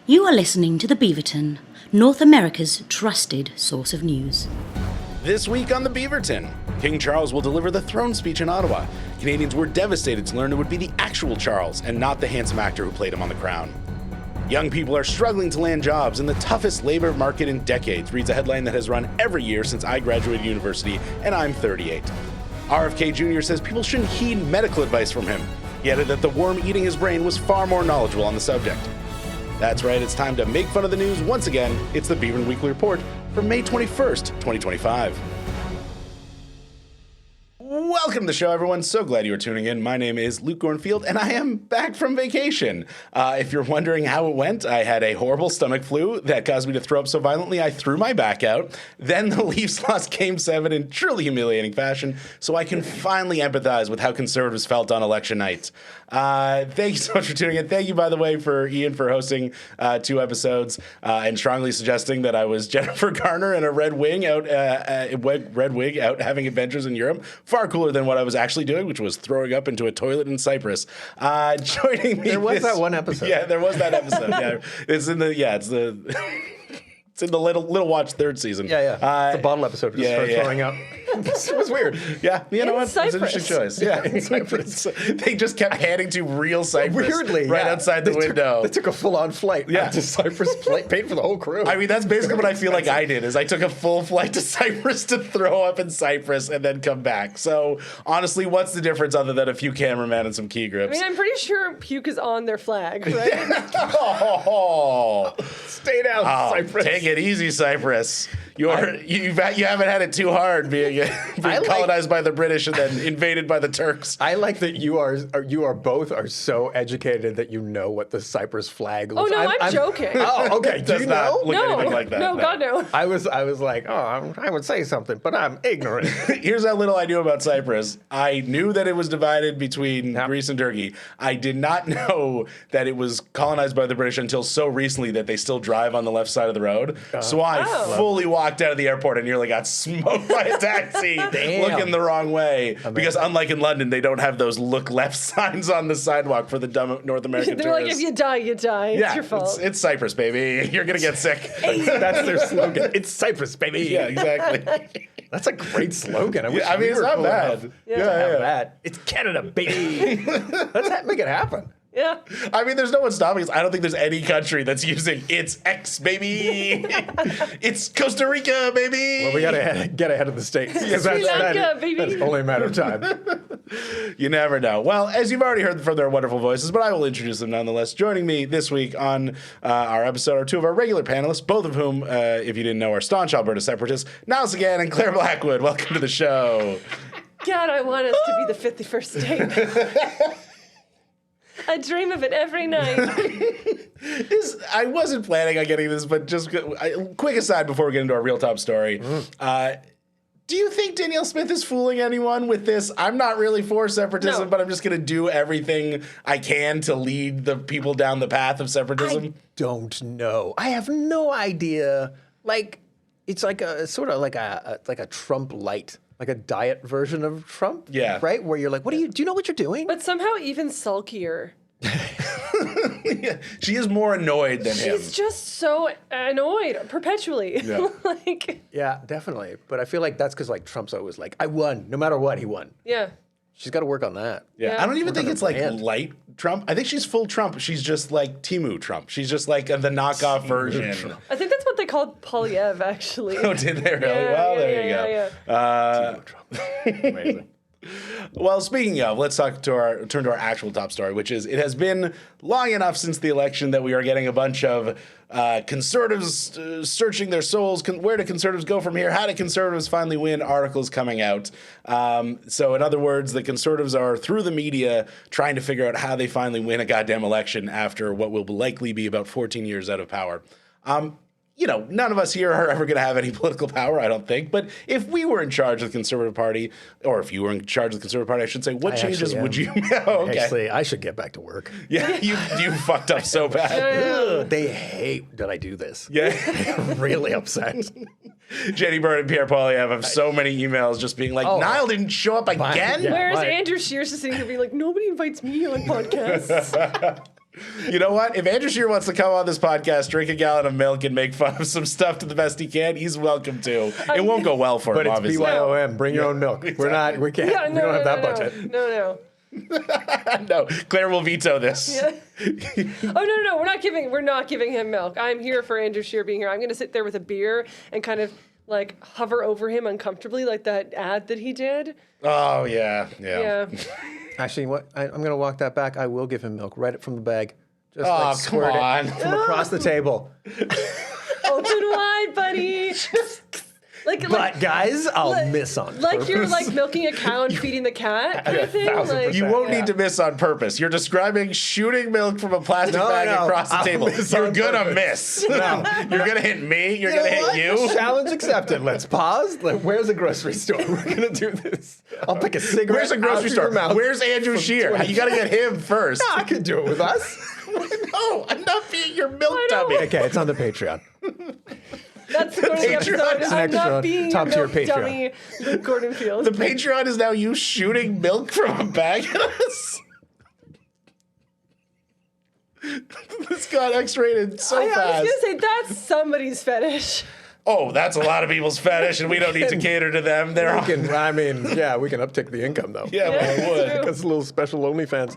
You are listening to the Beaverton, North America's trusted source of news. This week on the Beaverton, King Charles will deliver the throne speech in Ottawa. Canadians were devastated to learn it would be the actual Charles and not the handsome actor who played him on The Crown. Young people are struggling to land jobs in the toughest labor market in decades, reads a headline that has run every year since I graduated university, and I'm 38. RFK Jr. says people shouldn't heed medical advice from him. He added that the worm eating his brain was far more knowledgeable on the subject. That's right, it's time to make fun of the news once again. It's the Beaverton Weekly Report for May 21st, 2025. Welcome to the show, everyone. So glad you are tuning in. My name is Luke Gornfield, and I am back from vacation. If you're wondering how it went, I had a horrible stomach flu that caused me to throw up so violently I threw my back out. Then the Leafs lost Game 7 in truly humiliating fashion, so I can finally empathize with how conservatives felt on election night. Thank you so much for tuning in. Thank you, by the way, for Ian for hosting 2 episodes and strongly suggesting that I was Jennifer Garner in a red wig out having adventures in Europe. Far cooler than what I was actually doing, which was throwing up into a toilet in Cyprus. Joining me, there was that one episode. Yeah, there was that episode. Yeah, it's in the Little Watch third season. Yeah. It's a bottle episode. Just throwing up. It was weird. Yeah, you know what? Cyprus. It's an interesting choice. Yeah, in Cyprus. They just kept handing to real Cyprus weirdly, right outside the window. They took a full-on flight to Cyprus, paid for the whole crew. I mean, that's basically what I feel like I did, is I took a full flight to Cyprus to throw up in Cyprus and then come back. So, honestly, what's the difference other than a few cameramen and some key grips? I mean, I'm pretty sure puke is on their flag, right? Stay down, Cyprus. Take it easy, Cyprus. You haven't had it too hard being colonized by the British and then invaded by the Turks. I like that you are both so educated that you know what the Cyprus flag looks like. Oh, no, I'm joking. Oh, okay. Do you know? Look anything like that. No, God, no. I was like, I would say something, but I'm ignorant. Here's how little I knew about Cyprus. I knew that it was divided between Greece and Turkey. I did not know that it was colonized by the British until so recently that they still drive on the left side of the road. So I fully walked out of the airport and nearly got smoked by a taxi looking the wrong way. Amazing. Because unlike in London, they don't have those look left signs on the sidewalk for the dumb North American They're tourists. like, if you die, you die. It's your fault. It's Cyprus, baby. You're going to get sick. That's their slogan. It's Cyprus, baby. Yeah, exactly. It's a great slogan. It's not bad. It's Canada, baby. Let's make it happen. Yeah. I mean, there's no one stopping us. I don't think there's any country that's using it's X, baby. It's Costa Rica, baby. Well, we got to get ahead of the States. Sri Lanka, baby. That's only a matter of time. You never know. Well, as you've already heard from their wonderful voices, but I will introduce them nonetheless. Joining me this week on our episode are 2 of our regular panelists, both of whom, if you didn't know, are staunch Alberta separatists, Nile Seguin and Clare Blackwood. Welcome to the show. God, I want us to be the 51st state. I dream of it every night. I wasn't planning on getting this, but just quick aside before we get into our real top story. Do you think Danielle Smith is fooling anyone with this? I'm not really for separatism, but I'm just going to do everything I can to lead the people down the path of separatism. I don't know. I have no idea. Like, it's like a sort of like a Trump light. Like a diet version of Trump, right? Where you're like, do you know what you're doing? But somehow even sulkier. Yeah, she is more annoyed than him. She's just so annoyed perpetually. Yeah. Yeah, definitely. But I feel like that's because Trump's always like, I won. No matter what, he won. Yeah. She's got to work on that. Yeah. I don't even think it's light Trump. I think she's full Trump. She's just like Timu Trump. She's just like the knockoff version. I think that's what they called Poilievre, actually. Oh, did they really? There you go. Timu Trump. Amazing. Well, speaking of, let's turn to our actual top story, which is it has been long enough since the election that we are getting a bunch of conservatives searching their souls. Where do conservatives go from here? How do conservatives finally win? Articles coming out. So in other words, the conservatives are through the media trying to figure out how they finally win a goddamn election after what will likely be about 14 years out of power. None of us here are ever going to have any political power, I don't think. But if we were in charge of the Conservative Party, or if you were in charge of the Conservative Party, I should say, what changes would you... Okay. Actually, I should get back to work. Yeah, you fucked up so bad. They hate that I do this. Yeah. They're really upset. Jenny Byrne and Pierre Poilievre have so many emails just being like, Nile didn't show up again? Whereas Andrew Shears is sitting here being like, nobody invites me on podcasts. You know what? If Andrew Scheer wants to come on this podcast, drink a gallon of milk, and make fun of some stuff to the best he can, he's welcome to. It won't go well for him, obviously. But it's BYOM. Bring your own milk. Exactly. We can't. Yeah, we don't have that budget. No. No, Claire will veto this. Yeah. Oh no, we're not giving him milk. I'm here for Andrew Scheer being here. I'm going to sit there with a beer and kind of like hover over him uncomfortably, like that ad that he did. Oh yeah. Actually, what? I'm going to walk that back. I will give him milk. Right it from the bag. Just Oh, like squirt come on. it from across the table. Open wide, buddy. But guys, I'll miss on like purpose. you're like milking a cow and feeding the cat kind of thing. 1,000%. You won't need to miss on purpose. You're describing shooting milk from a plastic bag across the table. You're gonna miss. No, you're gonna hit me. You're gonna hit you. Challenge accepted. Let's pause. Where's a grocery store? We're gonna do this. I'll pick a cigarette. Where's a grocery store? Where's Andrew Scheer? You gotta get him first. No, I could do it with us. No, I'm not being your milk dummy. Okay, it's on the Patreon. That's the episode. I'm not being top your tier milk dummy, Luke Gordon Field. The Patreon is now you shooting milk from a bag at us. This got X-rated so fast. I was gonna say that's somebody's fetish. Oh, that's a lot of people's fetish, and we don't need to cater to them. We can uptick the income though. Yeah, we would. Because a little special OnlyFans.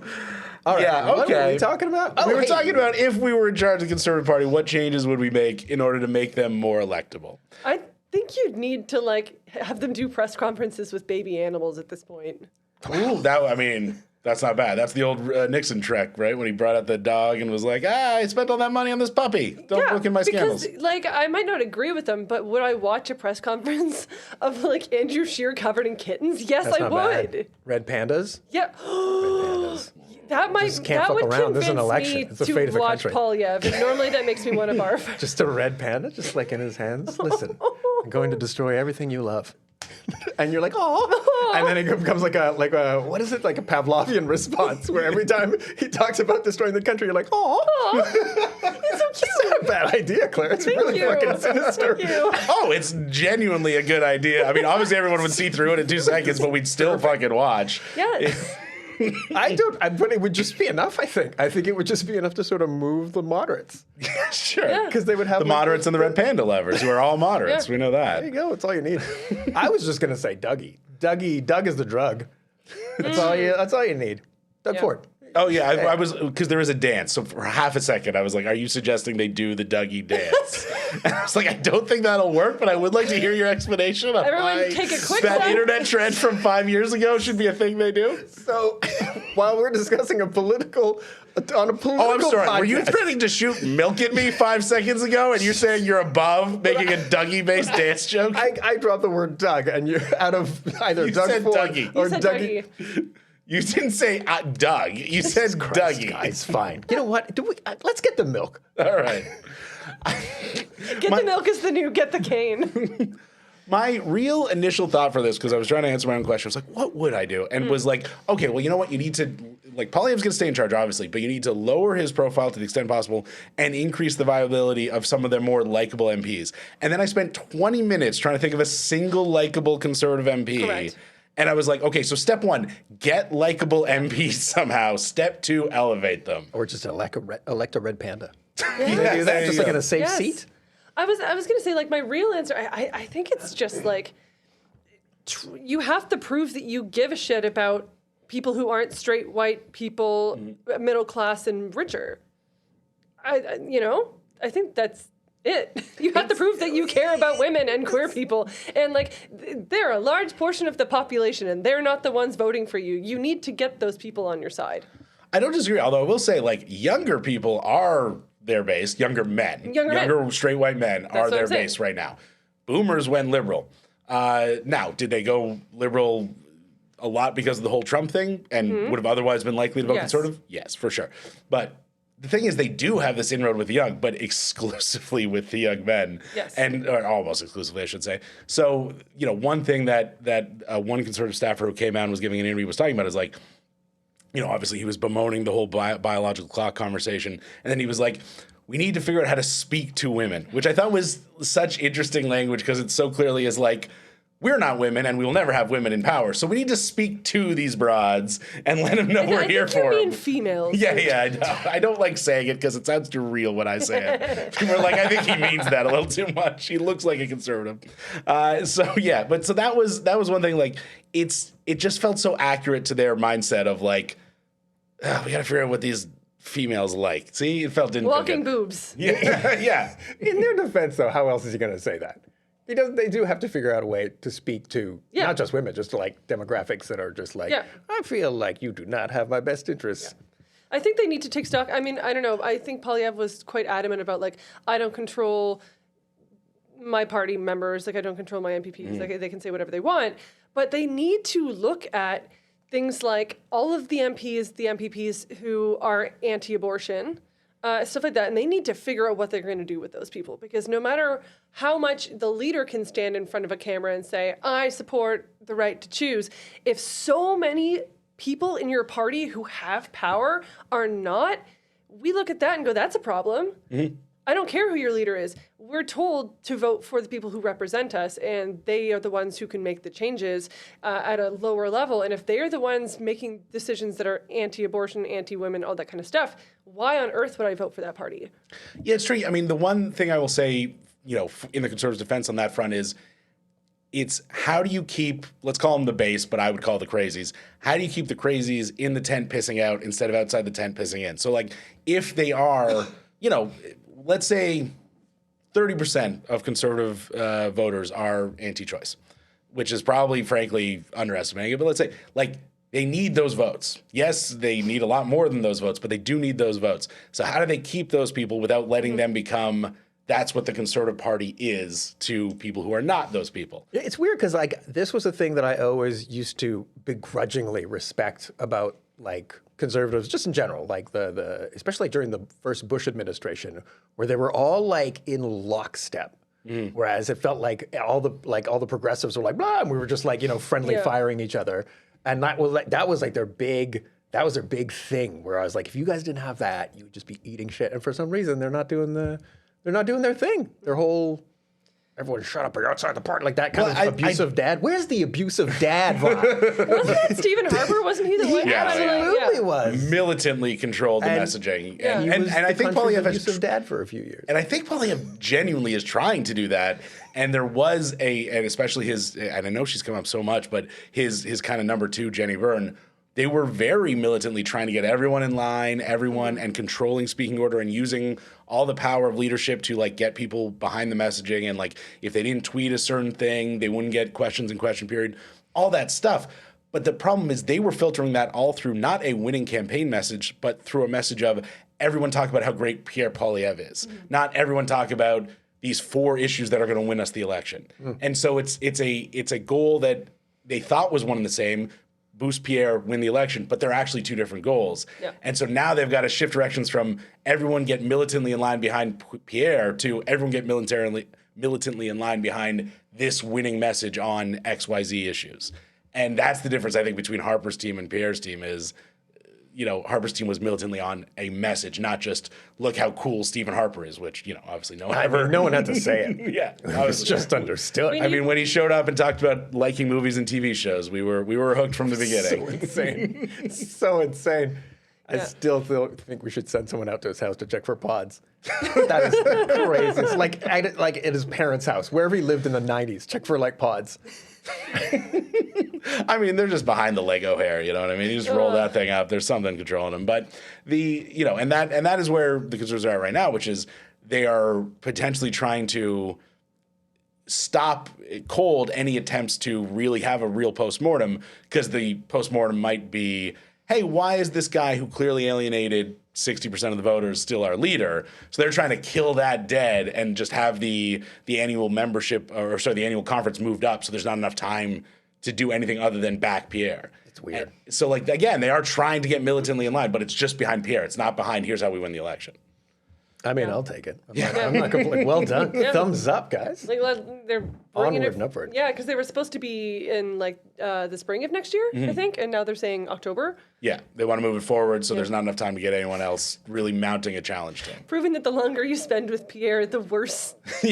All right. Yeah, What okay. were we talking about? We were talking about if we were in charge of the Conservative Party, what changes would we make in order to make them more electable? I think you'd need to like have them do press conferences with baby animals at this point. Ooh, that's not bad. That's the old Nixon trick, right? When he brought out the dog and was like, I spent all that money on this puppy. Don't look in my scandals. Because, like, I might not agree with them, but would I watch a press conference of, like, Andrew Scheer covered in kittens? Yes, That's I not would. bad. Red pandas? Yeah. Red pandas. That Just can't fuck would around. This is an convince election. me It's the to fate of the watch country. Poilievre. And normally that makes me want to barf. Just a red panda, just like in his hands. Listen, I'm going to destroy everything you love. And you're like, oh, and then it becomes like a what is it, like a Pavlovian response where every time he talks about destroying the country, you're like, oh, It's so cute. it's not a bad idea, Claire. It's really you. fucking sinister. Thank you. Oh, it's genuinely a good idea. I mean, obviously everyone would see through it in 2 seconds, but we'd still fucking watch. Yes. But it would just be enough, I think. I think it would just be enough to sort of move the moderates. Sure. Yeah. Because they would have The moderates and the red panda lovers, who are all moderates. Yeah. We know that. There you go. That's all you need. I was just gonna say Dougie. Doug is the drug. That's all you need. Doug Yeah. Ford. Oh yeah, I was because there was a dance. So for half a second, I was like, "Are you suggesting they do the Dougie dance?" And I was like, "I don't think that'll work, but I would like to hear your explanation of Everyone why take a quick that sec. internet trend from 5 years ago should be a thing they do." So while we're discussing on a political Oh, I'm sorry. podcast, Were you threatening to shoot milk at me 5 seconds ago, and you're saying you're above making a Dougie-based dance joke? I dropped the word Doug, and you're out of either You Doug said Ford Dougie. or You said Dougie. Dougie. You didn't say Doug. You said Christ, Dougie. guys, fine. You know what? Let's get the milk. All right. Get the milk is the new get the cane. My real initial thought for this, because I was trying to answer my own question, was like, what would I do? And was like, okay, well, you know what? You need to, like, Poilievre's going to stay in charge, obviously, but you need to lower his profile to the extent possible and increase the viability of some of their more likable MPs. And then I spent 20 minutes trying to think of a single likable conservative MP. Correct. And I was like, okay, so step 1, get likable MPs somehow. Step 2, elevate them. Or just elect a red panda. Yes, Do that there just you like go. in a safe Yes. seat. I was gonna say, like, my real answer. I think it's just like you have to prove that you give a shit about people who aren't straight white people, middle class and richer. I think that's it. You have to prove that you care about women and queer people, and like they're a large portion of the population, and they're not the ones voting for you. You need to get those people on your side. I don't disagree, although I will say, like, younger people are their base. Younger men. Younger straight white men are what their I'm saying. base right now. Boomers went liberal. Now, did they go liberal a lot because of the whole Trump thing and would have otherwise been likely to vote Yes. conservative? Yes, for sure. But the thing is, they do have this inroad with the young, but exclusively with the young men. Yes. Or almost exclusively, I should say. So, one thing that one conservative staffer who came out and was giving an interview was talking about is like, obviously he was bemoaning the whole biological clock conversation. And then he was like, we need to figure out how to speak to women, which I thought was such interesting language because it so clearly is like, we're not women and we will never have women in power. So we need to speak to these broads and let them know we're here for you them. mean females. Yeah. I don't like saying it because it sounds too real when I say it. People are like, I think he means that a little too much. He looks like a conservative. So that was one thing. Like it just felt so accurate to their mindset of like, we got to figure out what these females like. See, it didn't Walking feel good. boobs. Yeah. In their defense, though, how else is he going to say that? They do have to figure out a way to speak to not just women, just like demographics that are just like, I feel like you do not have my best interests. Yeah. I think they need to take stock. I mean, I don't know. I think Poilievre was quite adamant about like, I don't control my party members. Like I don't control my MPPs. Like they can say whatever they want. But they need to look at things like all of the MPPs who are anti-abortion, stuff like that. And they need to figure out what they're going to do with those people. Because no matter how much the leader can stand in front of a camera and say, I support the right to choose, if so many people in your party who have power are not, we look at that and go, that's a problem. Mm-hmm. I don't care who your leader is. We're told to vote for the people who represent us, and they are the ones who can make the changes at a lower level. And if they're the ones making decisions that are anti-abortion, anti-women, all that kind of stuff, why on earth would I vote for that party? Yeah, it's true. I mean, the one thing I will say, in the Conservatives' defense on that front is it's how do you keep, let's call them the base, but I would call the crazies. How do you keep the crazies in the tent pissing out instead of outside the tent pissing in? So, like, if they are, let's say 30% of conservative voters are anti-choice, which is probably, frankly, underestimating it. But let's say, like, they need those votes. Yes, they need a lot more than those votes, but they do need those votes. So how do they keep those people without letting them become, that's what the Conservative Party is to people who are not those people? It's weird because, like, this was a thing that I always used to begrudgingly respect about, like, conservatives just in general, like the especially during the first Bush administration, where they were all like in lockstep. Whereas it felt like all the progressives were like blah, and we were just like friendly firing each other, and that was their big thing. Where I was like, if you guys didn't have that, you would just be eating shit. And for some reason, they're not doing their thing. Their whole everyone shut up or you're outside the party, like that kind of abusive dad. Where's the abusive dad vibe? Wasn't that Stephen Harper? Wasn't he the one? Yeah, absolutely was. Militantly controlled the messaging. Yeah. And I think Poilievre has abusive dad for a few years. And I think Poilievre genuinely is trying to do that. And there was and especially his, and I know she's come up so much, but his kind of number two, Jenny Byrne, they were very militantly trying to get everyone in line, and controlling speaking order and using all the power of leadership to like get people behind the messaging. And like if they didn't tweet a certain thing, they wouldn't get questions in question period, all that stuff. But the problem is they were filtering that all through not a winning campaign message, but through a message of everyone talk about how great Pierre Poilievre is. Not everyone talk about these 4 issues that are going to win us the election. And so it's a goal that they thought was one and the same. Boost Pierre, win the election, but they're actually 2 different goals. Yeah. And so now they've got to shift directions from everyone get militantly in line behind Pierre to everyone get militantly in line behind this winning message on XYZ issues. And that's the difference, I think, between Harper's team and Pierre's team is, Harper's team was militantly on a message, not just look how cool Stephen Harper is, which, obviously no one had to say it. Yeah. It's just understood. I mean, when he showed up and talked about liking movies and TV shows, we were hooked from the beginning. So insane. So insane. I still think we should send someone out to his house to check for pods. That is the craziest. Like at his parents' house, wherever he lived in the 90s, check for like pods. I mean, they're just behind the Lego hair, you know what I mean? You just roll that thing up. There's something controlling them. But and that is where the conservatives are at right now, which is they are potentially trying to stop cold any attempts to really have a real postmortem, because the postmortem might be, hey, why is this guy who clearly alienated 60% of the voters still our leader? So they're trying to kill that dead and just have the annual membership, the annual conference moved up, so there's not enough time to do anything other than back Pierre. It's weird. And so, like, again, they are trying to get militantly in line, but it's just behind Pierre. It's not behind, here's how we win the election. I mean, I'll take it. I'm not complaining. Well done. Yeah. Thumbs up, guys. Like they're onward and upward. Yeah, because they were supposed to be in like the spring of next year, I think, and now they're saying October. Yeah, they want to move it forward, so there's not enough time to get anyone else really mounting a challenge to him. Proving that the longer you spend with Pierre, the worse he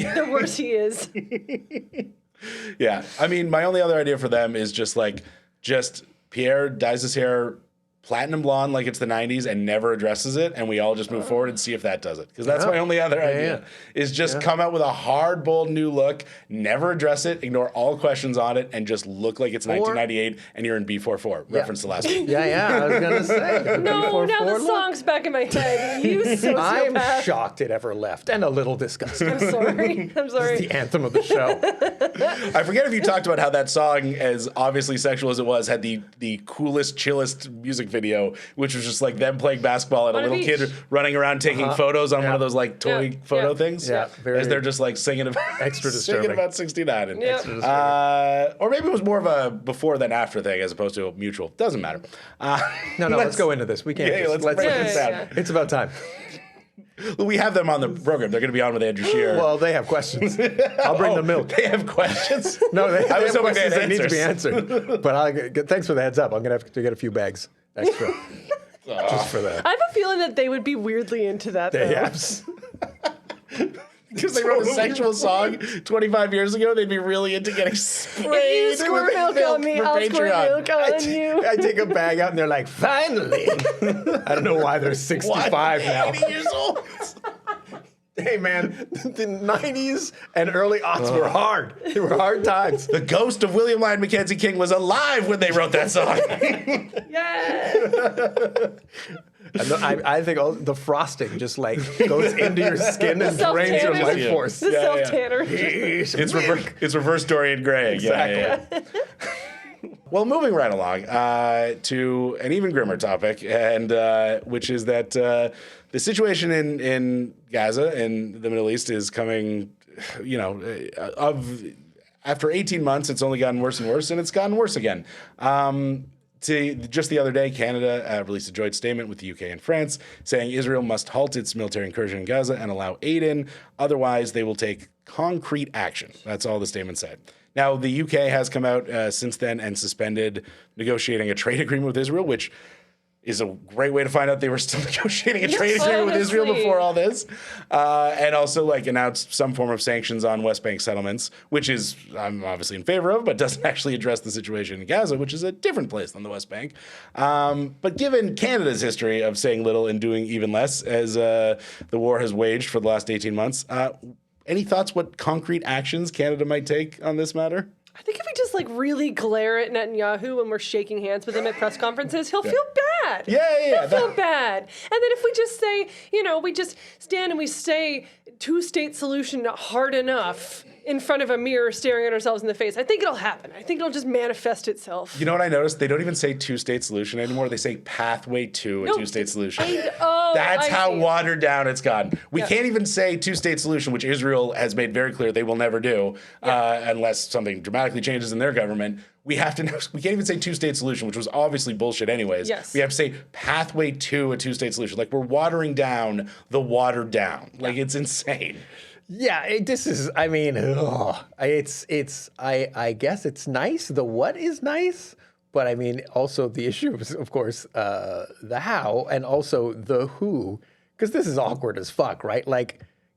is. Yeah. I mean, my only other idea for them is just Pierre dyes his hair platinum blonde like it's the 90s and never addresses it, and we all just move forward and see if that does it. Because that's my only other idea, is just come out with a hard, bold new look, never address it, ignore all questions on it, and just look like it's 1998 and you're in B44. Reference to last week. Yeah, I was going to say. No, now the song's back in my head. You sociopath. I'm shocked it ever left and a little disgusted. I'm sorry. It's the anthem of the show. I forget if you talked about how that song, as obviously sexual as it was, had the coolest, chillest music video, which was just like them playing basketball and a little kid running around taking photos on one of those like toy photo things. Yeah, as they're just like singing about extra singing disturbing. about 69. And, Yep. or maybe it was more of a before than after thing as opposed to a mutual. Doesn't matter. No, let's go into this. We can't. let's break this down. It's about time. We have them on the program. They're going to be on with Andrew Scheer. Well, they have questions. I'll bring the milk. They have questions? No, they I was have hoping questions they that had need to be answers. answered. But thanks for the heads up. I'm going to have to get a few bags extra. Just for that. I have a feeling that they would be weirdly into that, though. Yes. Because they wrote a sexual song 25 years ago, they'd be really into getting sprayed If you squirt milk on me, for I'll squirt Patreon. milk on you. I take a bag out and they're like, finally. I don't know why they're 65 now. 80 years old. Hey, man, the 90s and early aughts were hard. They were hard times. The ghost of William Lyon Mackenzie King was alive when they wrote that song. Yeah. I think the frosting just like goes into your skin and drains your Self-tanner. life force. The self-tanner. It's reverse Dorian Gray. Exactly. Yeah. Well, moving right along to an even grimmer topic, and which is that the situation in Gaza and the Middle East is coming, after 18 months, it's only gotten worse and worse, and it's gotten worse again. Just the other day, Canada released a joint statement with the UK and France saying Israel must halt its military incursion in Gaza and allow aid in. Otherwise, they will take concrete action. That's all the statement said. Now, the UK has come out since then and suspended negotiating a trade agreement with Israel, which is a great way to find out they were still negotiating a trade agreement with Israel before all this. And also announced some form of sanctions on West Bank settlements, which is I'm obviously in favor of, but doesn't actually address the situation in Gaza, which is a different place than the West Bank. But given Canada's history of saying little and doing even less as the war has waged for the last 18 months, any thoughts what concrete actions Canada might take on this matter? I think if we just really glare at Netanyahu when we're shaking hands with him at press conferences, he'll feel bad. Yeah. He'll feel bad. And then if we just say, we just stand and we say two-state solution hard enough in front of a mirror staring at ourselves in the face, I think it'll happen. I think it'll just manifest itself. You know what I noticed? They don't even say two-state solution anymore. They say pathway to a two-state solution. That's how watered down it's gotten. We can't even say two-state solution, which Israel has made very clear they will never do unless something dramatically changes in their government. We can't even say two-state solution, which was obviously bullshit anyways. Yes. We have to say pathway to a two-state solution. We're watering down the watered down. It's insane. Yeah, this is, I guess it's nice. The what is nice, but also the issue is, of course, the how and also the who, because this is awkward as fuck, right?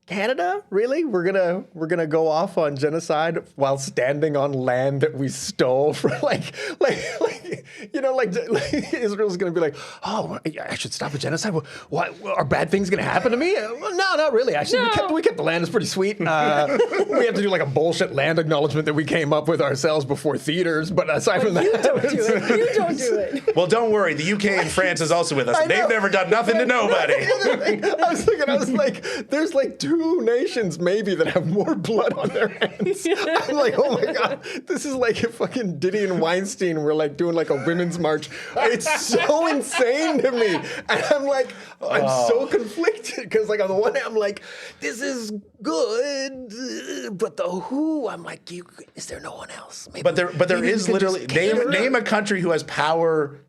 Canada, really? We're gonna go off on genocide while standing on land that we stole for Israel's gonna be like, oh, I should stop the genocide. What are bad things gonna happen to me? Well, no, not really. Actually, we kept the land. It's pretty sweet. We have to do a bullshit land acknowledgement that we came up with ourselves before theaters. But aside from that, you don't do it. You don't do it. Well, don't worry. The UK and France is also with us. They've never done nothing to nobody. I was like, there's two nations maybe that have more blood on their hands. I'm like, oh my God, this is like if fucking Diddy and Weinstein were doing a women's march. It's so insane to me. And I'm like, I'm so conflicted because on the one hand, I'm like, this is good, but the who, I'm like, is there no one else? Maybe, but there is literally name a country who has power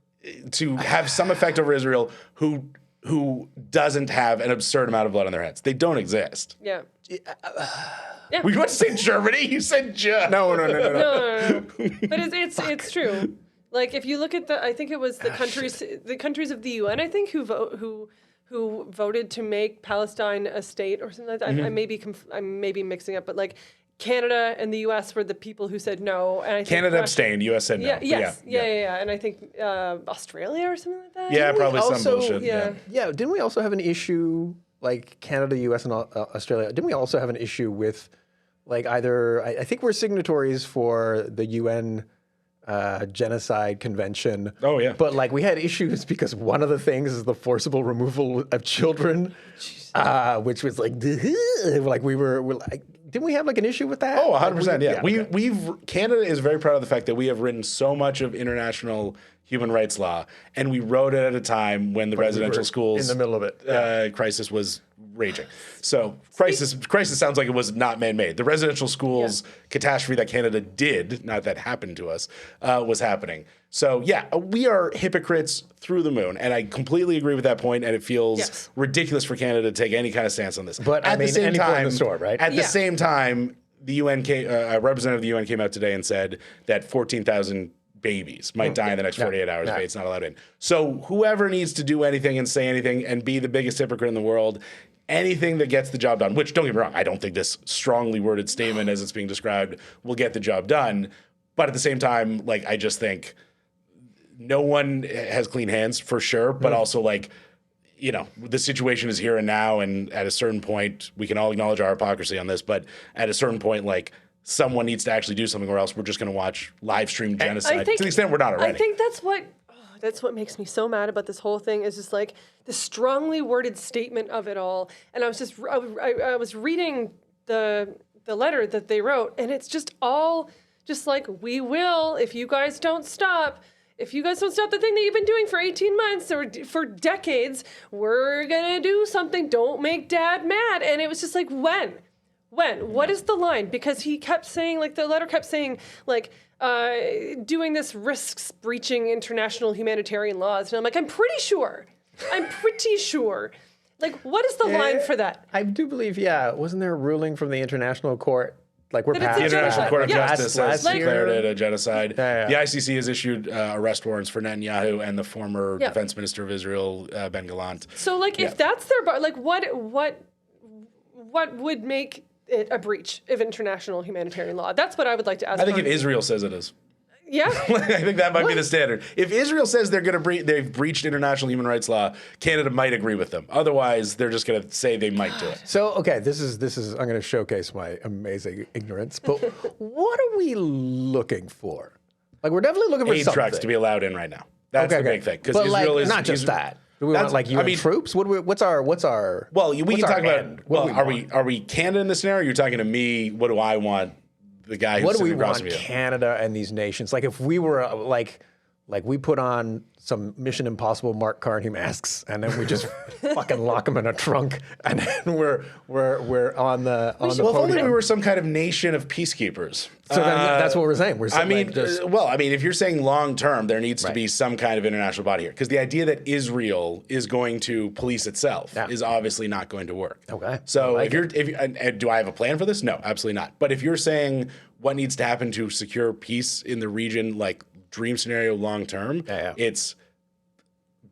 to have some effect over Israel who doesn't have an absurd amount of blood on their hands. They don't exist. Yeah. We want to say Germany. You said Germany. No. No. But it's true. If you look at I think it was the countries of the UN, I think who voted to make Palestine a state or something like that. I may be mixing up, but Canada and the U.S. were the people who said no, and I think Canada abstained. U.S. said no. Yeah, But yes, yeah. And I think Australia or something like that. Yeah, probably some also- bullshit. Yeah. Yeah, didn't we also have an issue, like Canada, U.S., and Australia? Didn't we also have an issue with, like, either, I think we're signatories for the UN Genocide Convention. Oh, yeah. But, like, we had issues because one of the things is the forcible removal of children, which was like, we're like, didn't we have like an issue with that? Oh, Like, 100%. Yeah. okay. Canada is very proud of the fact that we have written so much of international human rights law, and we wrote it at a time when the residential schools in the middle of it. Crisis was raging. So crisis sounds like it was not man-made. The residential schools catastrophe that Canada did, not that happened to us, was happening. So yeah, we are hypocrites through the moon, and I completely agree with that point. And it feels ridiculous for Canada to take any kind of stance on this. But at I mean, the same any point in time, the store, right? At the same time, the UN a representative of the UN came out today and said that 14,000 babies might die in the next 48 hours if it's not allowed in. So whoever needs to do anything and say anything and be the biggest hypocrite in the world, anything that gets the job done, which don't get me wrong, I don't think this strongly worded statement as it's being described will get the job done. But at the same time, like, I just think no one has clean hands for sure, but also like, you know, the situation is here and now. And at a certain point, we can all acknowledge our hypocrisy on this, but at a certain point, like, someone needs to actually do something, or else we're just going to watch live stream genocide to the extent we're not already. I think that's what makes me so mad about this whole thing is just like the strongly worded statement of it all. And I was reading the letter that they wrote, and it's just all just like, we will, if you guys don't stop. If you guys don't stop the thing that you've been doing for 18 months or for decades, we're going to do something. Don't make dad mad. And it was just like, when? What is the line? Because he kept saying, like, the letter kept saying, like, doing this risks breaching international humanitarian laws. And I'm like, I'm pretty sure. Like, what is the line for that? I do believe, wasn't there a ruling from the International Court? Like, we're That it's past a The International genocide. Court of Yeah. Justice Last has year. declared it a genocide. Yeah. The ICC has issued arrest warrants for Netanyahu and the former defense minister of Israel, Ben Gallant. So, like, if that's their bar, like, what would make it a breach of international humanitarian law? That's what I would like to ask. I think if Israel says it is. Yeah. I think that might be the standard. If Israel says they've breached international human rights law, Canada might agree with them. Otherwise, they're just going to say they might do it. So, okay, this is I'm going to showcase my amazing ignorance, but what are we looking for? Like, we're definitely looking for Aid something. trucks to be allowed in right now. That's the big thing. Because But Israel like, is not just that. Do we That's- want like UN troops? What's our Well, we what's can our talk about. end? What Well, do we want? are we Canada in this scenario? You're talking to me. What do I want? The guy who's What do we sitting across want from you. Canada and these nations? Like if we were like we put on some Mission Impossible Mark Carney masks and then we just fucking lock them in a trunk and then we're on the Well, if only podium. we were some kind of nation of peacekeepers. So then that's what we're saying. We're I saying, mean, like, just, if you're saying long term, there needs to Right. be some kind of international body here, because the idea that Israel is going to police itself is obviously not going to work. Okay. So I like and do I have a plan for this? No, absolutely not. But if you're saying what needs to happen to secure peace in the region, like dream scenario long term, it's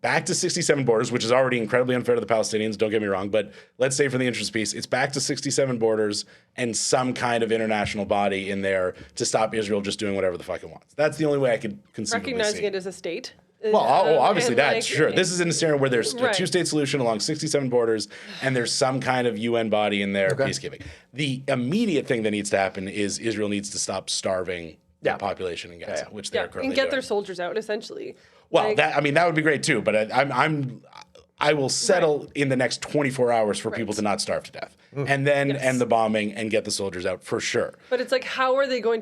back to 67 borders, which is already incredibly unfair to the Palestinians, don't get me wrong, but let's say for the interest of peace, it's back to 67 borders and some kind of international body in there to stop Israel just doing whatever the fuck it wants. That's the only way I could conceivably recognizing see. it as a state. Well, obviously and, that's like, sure. This is in a scenario where there's a Right. two-state solution along 67 borders, and there's some kind of UN body in there peacekeeping. The immediate thing that needs to happen is Israel needs to stop starving the population in Gaza, which they're currently and get doing. their soldiers out, essentially. Well, Like, that would be great too, but I will settle in the next 24 hours for people to not starve to death, and then end the bombing and get the soldiers out for sure. But it's like, how are we going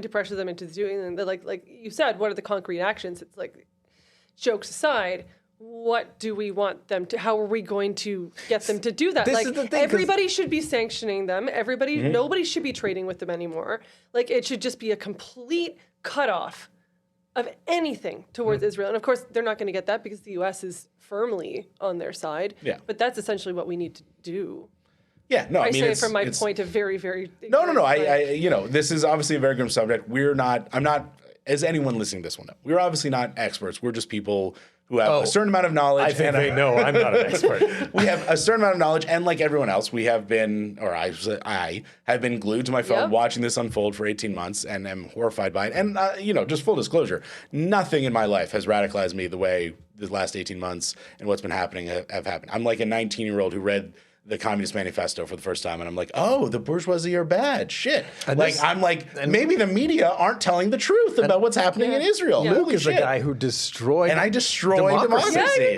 to pressure them into doing? Like you said, what are the concrete actions? It's like, jokes aside, what do we want them to? How are we going to get them to do that? This like is the thing, 'cause- everybody should be sanctioning them. Nobody should be trading with them anymore. Like it should just be a complete cutoff of anything towards Israel. And of course, they're not going to get that because the U.S. is firmly on their side. Yeah. But that's essentially what we need to do. Yeah, no, I mean, say it's, from my it's, point of very, very No. This is obviously a very grim subject. I'm not. as anyone listening to this will know, we're obviously not experts. We're just people who have a certain amount of knowledge. I think they know I'm not an expert. We have a certain amount of knowledge, and like everyone else, we have been, or I have been glued to my phone watching this unfold for 18 months and am horrified by it. And, just full disclosure, nothing in my life has radicalized me the way the last 18 months and what's been happening have happened. I'm like a 19-year-old who read the Communist Manifesto for the first time, and I'm like, oh, the bourgeoisie are bad. Shit. And maybe the media aren't telling the truth about what's happening in Israel. Luke is a guy who destroyed, and I destroyed democracy.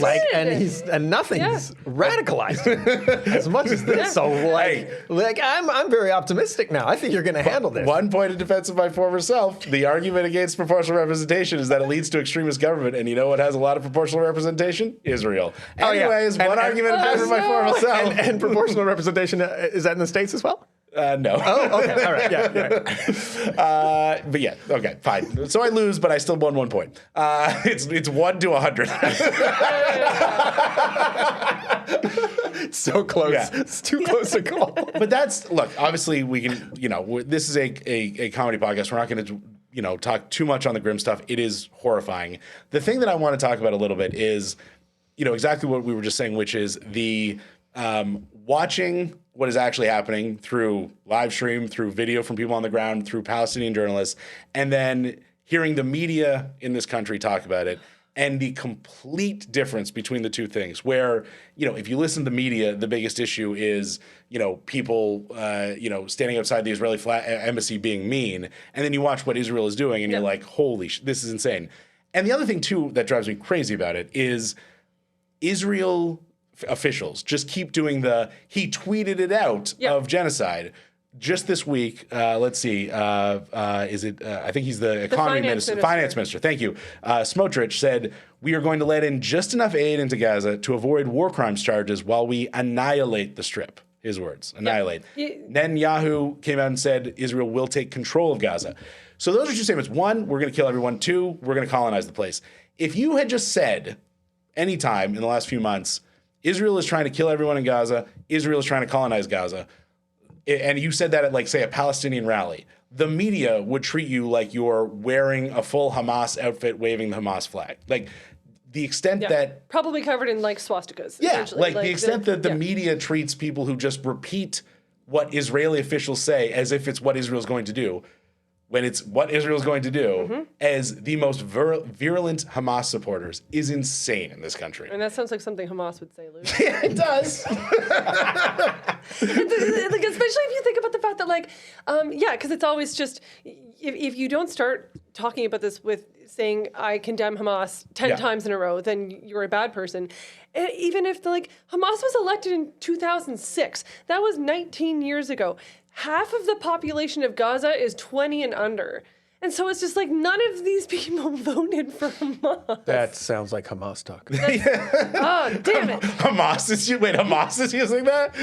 And nothing's radicalized him as much as this. So I'm very optimistic now. I think you're going to handle this. One point of defense of my former self: the argument against proportional representation is that it leads to extremist government, and you know what has a lot of proportional representation? Israel. Anyways, one argument in favor of my former self. And proportional representation, is that in the States as well? No. Oh, okay. All right. Yeah. But yeah, okay, fine. So I lose, but I still won 1 point. It's 1 to 100. It's so close. Yeah. It's too close to call. But obviously we can, this is a comedy podcast. We're not going to, talk too much on the grim stuff. It is horrifying. The thing that I want to talk about a little bit is, exactly what we were just saying, which is the watching what is actually happening through live stream, through video from people on the ground, through Palestinian journalists, and then hearing the media in this country talk about it, and the complete difference between the two things. Where, if you listen to the media, the biggest issue is, people, standing outside the Israeli embassy being mean, and then you watch what Israel is doing, and you're like, holy this is insane. And the other thing, too, that drives me crazy about it is Israel officials just keep doing he tweeted it out of genocide. Just this week, let's see, is it, I think he's the economy minister, finance minister. Thank you. Smotrich said, we are going to let in just enough aid into Gaza to avoid war crimes charges while we annihilate the Strip. His words, annihilate. Netanyahu came out and said Israel will take control of Gaza. So those are two statements. One, we're going to kill everyone. Two, we're going to colonize the place. If you had just said anytime in the last few months, Israel is trying to kill everyone in Gaza, Israel is trying to colonize Gaza, and you said that at, say, a Palestinian rally, the media would treat you like you're wearing a full Hamas outfit waving the Hamas flag. Like, the extent that... Probably covered in, swastikas. Yeah, the extent that the media treats people who just repeat what Israeli officials say as if it's what Israel's going to do, when it's what Israel's going to do, as the most virulent Hamas supporters is insane in this country. And that sounds like something Hamas would say, Luke. Yeah, it does. Especially if you think about the fact that, because it's always just, if you don't start talking about this with saying, I condemn Hamas 10 times in a row, then you're a bad person. And even if, Hamas was elected in 2006, that was 19 years ago. Half of the population of Gaza is 20 and under. And so it's just none of these people voted for Hamas. That sounds like Hamas talk. Oh, damn it. Hamas is using that?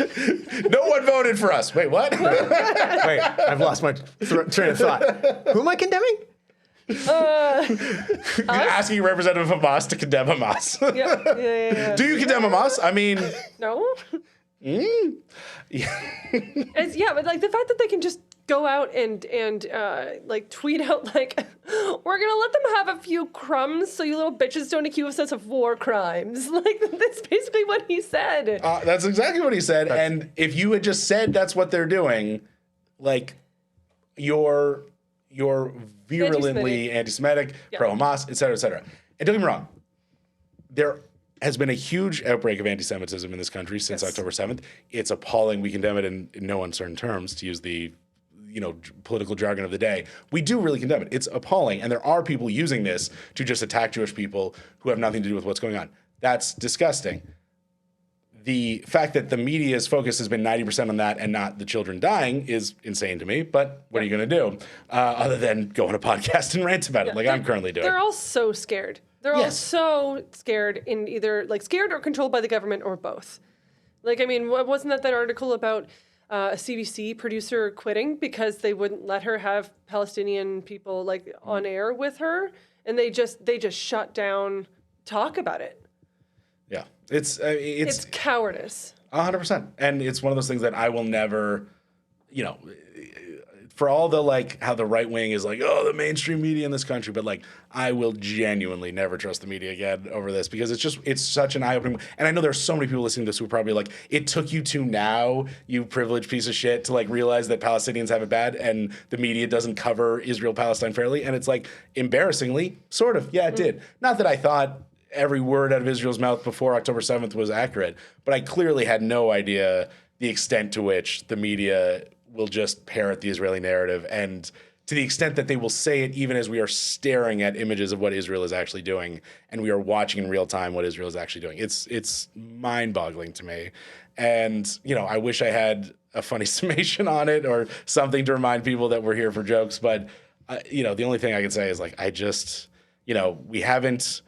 No one voted for us. Wait, what? Wait, I've lost my train of thought. Who am I condemning? Asking a representative of Hamas to condemn Hamas. Yeah. Do you condemn Hamas? I mean... No. But the fact that they can just go out and tweet out we're gonna let them have a few crumbs so you little bitches don't accuse us of war crimes. That's basically what he said. That's exactly what he said. And if you had just said that's what they're doing, you're virulently anti-Semitic, pro-Hamas, et cetera, et cetera. And don't get me wrong, there has been a huge outbreak of anti-Semitism in this country since October 7th. It's appalling. We condemn it in no uncertain terms, to use the political jargon of the day. We do really condemn it. It's appalling. And there are people using this to just attack Jewish people who have nothing to do with what's going on. That's disgusting. The fact that the media's focus has been 90% on that and not the children dying is insane to me. But what are you going to do other than go on a podcast and rant about it like I'm currently doing? They're all so scared. They're all so scared in either scared or controlled by the government or both. Wasn't that article about a CBC producer quitting because they wouldn't let her have Palestinian people on air with her, and they just shut down talk about it. Yeah, it's cowardice. 100%, and it's one of those things that I will never, for all the like how the right wing is like, oh, the mainstream media in this country, but like I will genuinely never trust the media again over this because it's such an eye-opening. And I know there's so many people listening to this who are probably like, it took you to now, you privileged piece of shit, to like realize that Palestinians have it bad and the media doesn't cover Israel-Palestine fairly. And it's like, embarrassingly, sort of, yeah, it did. Not that I thought every word out of Israel's mouth before October 7th was accurate, but I clearly had no idea the extent to which the media will just parrot the Israeli narrative, and to the extent that they will say it even as we are staring at images of what Israel is actually doing, and we are watching in real time what Israel is actually doing. It's mind-boggling to me. And, you know, I wish I had a funny summation on it or something to remind people that we're here for jokes. But, you know, the only thing I can say is, like, I just, you know, we haven't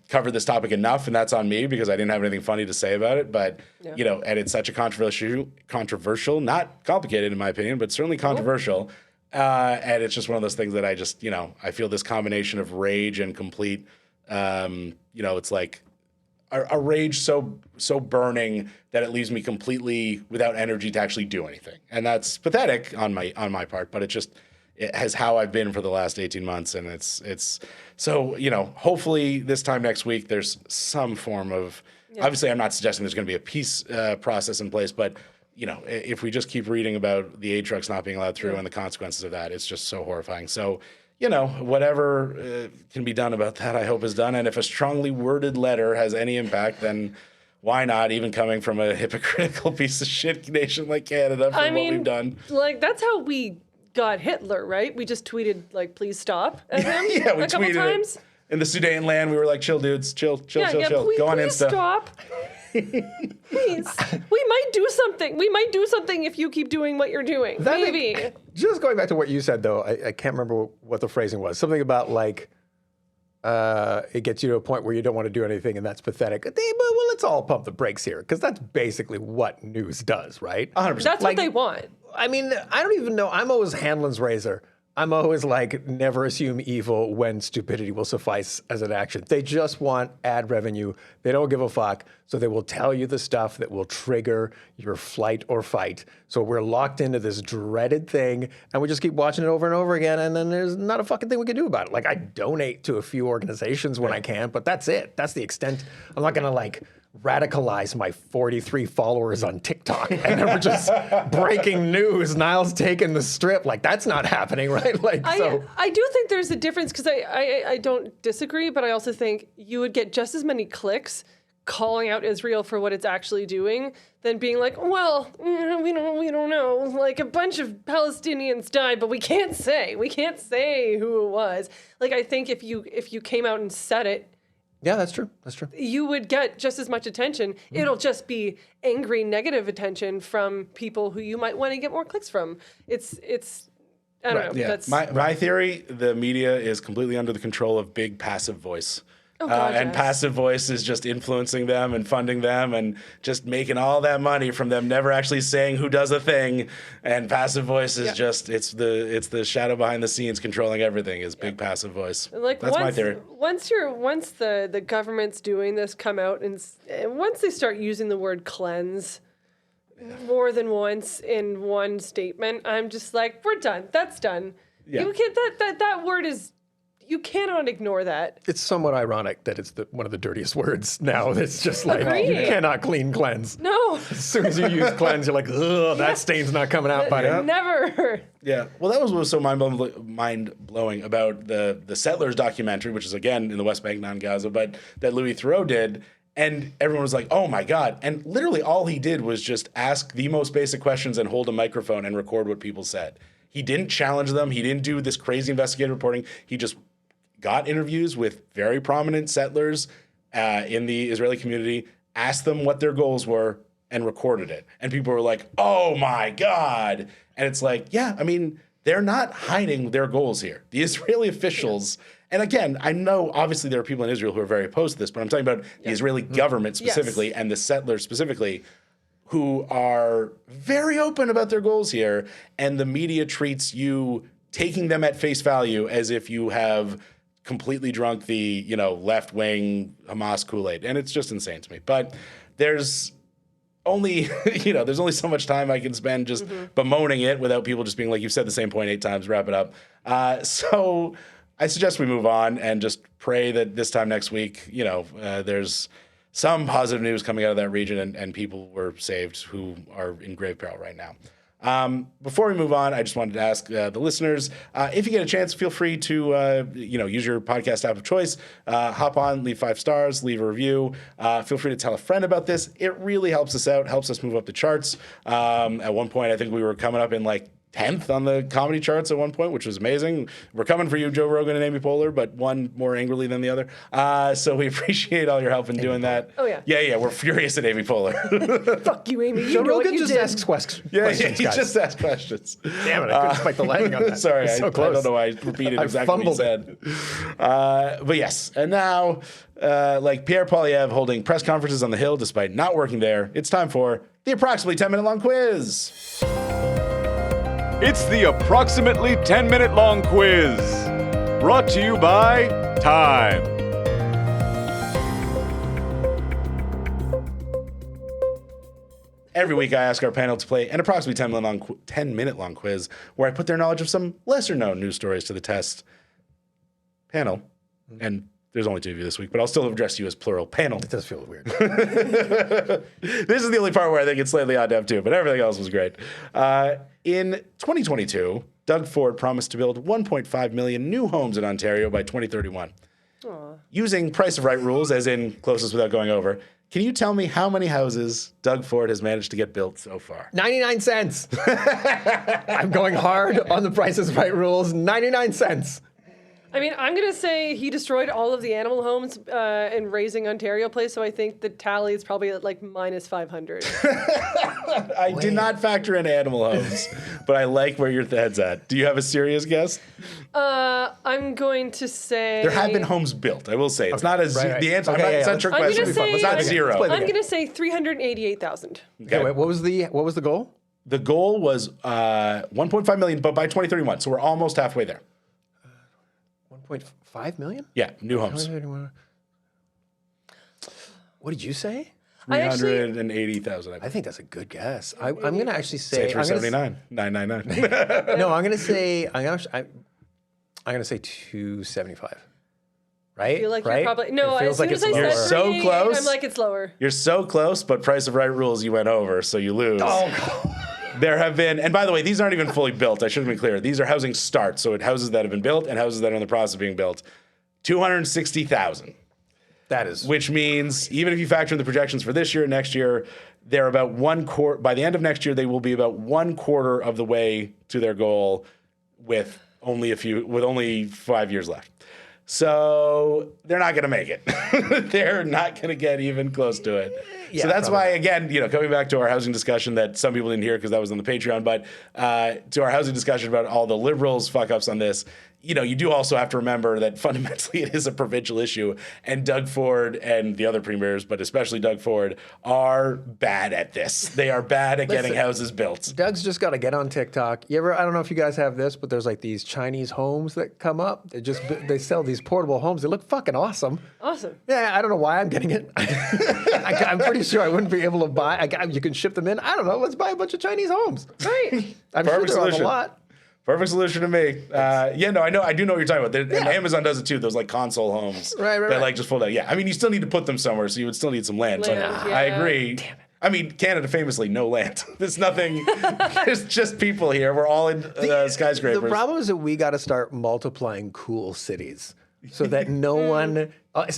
covered this topic enough, and that's on me because I didn't have anything funny to say about it. But, you know, and it's such a controversial, not complicated in my opinion, but certainly controversial. And it's just one of those things that I just, you know, I feel this combination of rage and complete, you know, it's like a rage so burning that it leaves me completely without energy to actually do anything. And that's pathetic on my part, but it has how I've been for the last 18 months. And it's so, you know, hopefully this time next week, there's some form of, obviously I'm not suggesting there's going to be a peace process in place, but, you know, if we just keep reading about the aid trucks not being allowed through and the consequences of that, it's just so horrifying. So, you know, whatever can be done about that, I hope is done. And if a strongly worded letter has any impact, then why not, even coming from a hypocritical piece of shit nation like Canada for what we've done. Like, that's how we got Hitler, right? We just tweeted, like, please stop at him Yeah, we a couple tweeted times. In the Sudan land, we were like, chill, dudes, chill. Please, Go on please Insta. Stop. Please. We might do something. We might do something if you keep doing what you're doing. Maybe. Just going back to what you said, though, I can't remember what the phrasing was. Something about, like, it gets you to a point where you don't want to do anything, and that's pathetic. Well, let's all pump the brakes here, because that's basically what news does, right? 100%. That's what they want. I mean, I don't even know. I'm always Hanlon's razor. I'm always like, never assume evil when stupidity will suffice as an action. They just want ad revenue. They don't give a fuck. So they will tell you the stuff that will trigger your flight or fight. So we're locked into this dreaded thing, and we just keep watching it over and over again, and then there's not a fucking thing we can do about it. Like, I donate to a few organizations when I can, but that's it. That's the extent. I'm not going to, like, radicalize my 43 followers on TikTok and then we're just breaking news. Nile's taking the strip. Like, that's not happening, right? Like, I do think there's a difference, because I don't disagree, but I also think you would get just as many clicks calling out Israel for what it's actually doing than being like, well, we don't know. Like, a bunch of Palestinians died, but we can't say who it was. Like, I think if you came out and said it, yeah, that's true. That's true. you would get just as much attention. It'll just be angry, negative attention from people who you might want to get more clicks from. It's I don't know. Yeah. That's My theory, the media is completely under the control of big passive voice. God, and yes. passive voice is just influencing them and funding them and just making all that money from them never actually saying who does a thing. And passive voice is just it's the shadow behind the scenes controlling everything is big passive voice. Like, that's my theory. Once the government's doing this, come out and once they start using the word cleanse more than once in one statement, I'm just like, we're done. That's done. Yeah. You can't, that word is. You cannot ignore that. It's somewhat ironic that it's one of the dirtiest words now. It's just like, Agreed. you cannot clean cleanse. No. As soon as you use cleanse, you're like, ugh, that stain's not coming out, buddy. Never. Yeah. Well, that was what was so mind-blowing about the Settlers documentary, which is, again, in the West Bank, not in Gaza, but that Louis Theroux did. And everyone was like, oh, my God. And literally all he did was just ask the most basic questions and hold a microphone and record what people said. He didn't challenge them. He didn't do this crazy investigative reporting. He just got interviews with very prominent settlers in the Israeli community, asked them what their goals were, and recorded it. And people were like, oh my God. And it's like, yeah, I mean, they're not hiding their goals here. The Israeli officials, and again, I know obviously there are people in Israel who are very opposed to this, but I'm talking about the Israeli government specifically and the settlers specifically, who are very open about their goals here. And the media treats you taking them at face value as if you have completely drunk the, left-wing Hamas Kool-Aid. And it's just insane to me. But there's only, there's only so much time I can spend just bemoaning it without people just being like, you've said the same point 8 times, wrap it up. So I suggest we move on and just pray that this time next week, there's some positive news coming out of that region and people were saved who are in grave peril right now. Before we move on, I just wanted to ask the listeners, if you get a chance, feel free to, use your podcast app of choice, hop on, leave 5 stars, leave a review. Feel free to tell a friend about this. It really helps us out, helps us move up the charts. At one point, I think we were coming up in 10th on the comedy charts at one point, which was amazing. We're coming for you, Joe Rogan and Amy Poehler, but one more angrily than the other. So we appreciate all your help in doing that. Oh, yeah. Yeah, we're furious at Amy Poehler. Fuck you, Amy. Joe You know what Rogan you just did. asks questions. Yeah, questions, he guys. just asked questions. Damn it, I couldn't spike the landing on that. Sorry, So I close. don't know why I repeated I exactly what he fumbled said. But yes, and now, like Pierre Poilievre holding press conferences on the Hill despite not working there, it's time for the approximately 10-minute long quiz. It's the approximately 10-minute long quiz. Brought to you by Time. Every week I ask our panel to play an approximately 10-minute long quiz where I put their knowledge of some lesser-known news stories to the test. Panel, and there's only 2 of you this week, but I'll still address you as plural. Panel. It does feel weird. This is the only part where I think it's slightly odd to have 2, but everything else was great. In 2022, Doug Ford promised to build 1.5 million new homes in Ontario by 2031. Using price of right rules, as in closest without going over, can you tell me how many houses Doug Ford has managed to get built so far? 99 cents. I'm going hard on the Price is Right rules. 99 cents. I mean, I'm going to say he destroyed all of the animal homes in Raising Ontario Place, so I think the tally is probably at minus 500. I did not factor in animal homes, but I like where your head's at. Do you have a serious guess? I'm going to say... There have been homes built, I will say. It's not a right. The answer, Okay, I'm not, yeah, it's not a let's- trick I'm question. gonna say- It's not let's play 0. the I'm game. going to say 388,000. Okay, wait, what was the goal? The goal was 1.5 million, but by 2031, so we're almost halfway there. 1.5 million? Yeah, new homes. What did you say? I actually- 380,000. I think that's a good guess. I'm going to actually say... Say 379. 999. No, I'm going to say... I'm going to say 275. Right? I feel like right? you're probably... No, It as feels soon like as it's I lower. said so 388, close. I'm like, it's lower. You're so close, but price of right rules, you went over, so you lose. Oh, There have been, and by the way, these aren't even fully built. I should have been clear. These are housing starts, so it houses that have been built and houses that are in the process of being built. 260,000, that is... which means even if you factor in the projections for this year and next year, they're about 1/4. By the end of next year, they will be about 1/4 of the way to their goal, with only 5 years left. So they're not going to make it. They're not going to get even close to it. Yeah, so that's why, probably again, coming back to our housing discussion that some people didn't hear because that was on the Patreon, but to our housing discussion about all the liberals' fuck-ups on this, you do also have to remember that fundamentally it is a provincial issue, and Doug Ford and the other premiers, but especially Doug Ford, are bad at this. They are bad at getting houses built. Doug's just got to get on TikTok. I don't know if you guys have this, but there's these Chinese homes that come up. They sell these portable homes. They look fucking awesome. Awesome. Yeah, I don't know why I'm getting it. I'm pretty sure I wouldn't be able to buy. You can ship them in. I don't know. Let's buy a bunch of Chinese homes. Right. I'm sure Perfect they're on solution. a lot. Perfect solution to me. I do know what you're talking about. And Amazon does it too. Those console homes that just fold out. Yeah, I mean, you still need to put them somewhere, so you would still need some land. Land, I agree. Damn it. I mean, Canada famously no land. There's nothing. There's just people here. We're all in skyscrapers. The problem is that we got to start multiplying cool cities so that no one.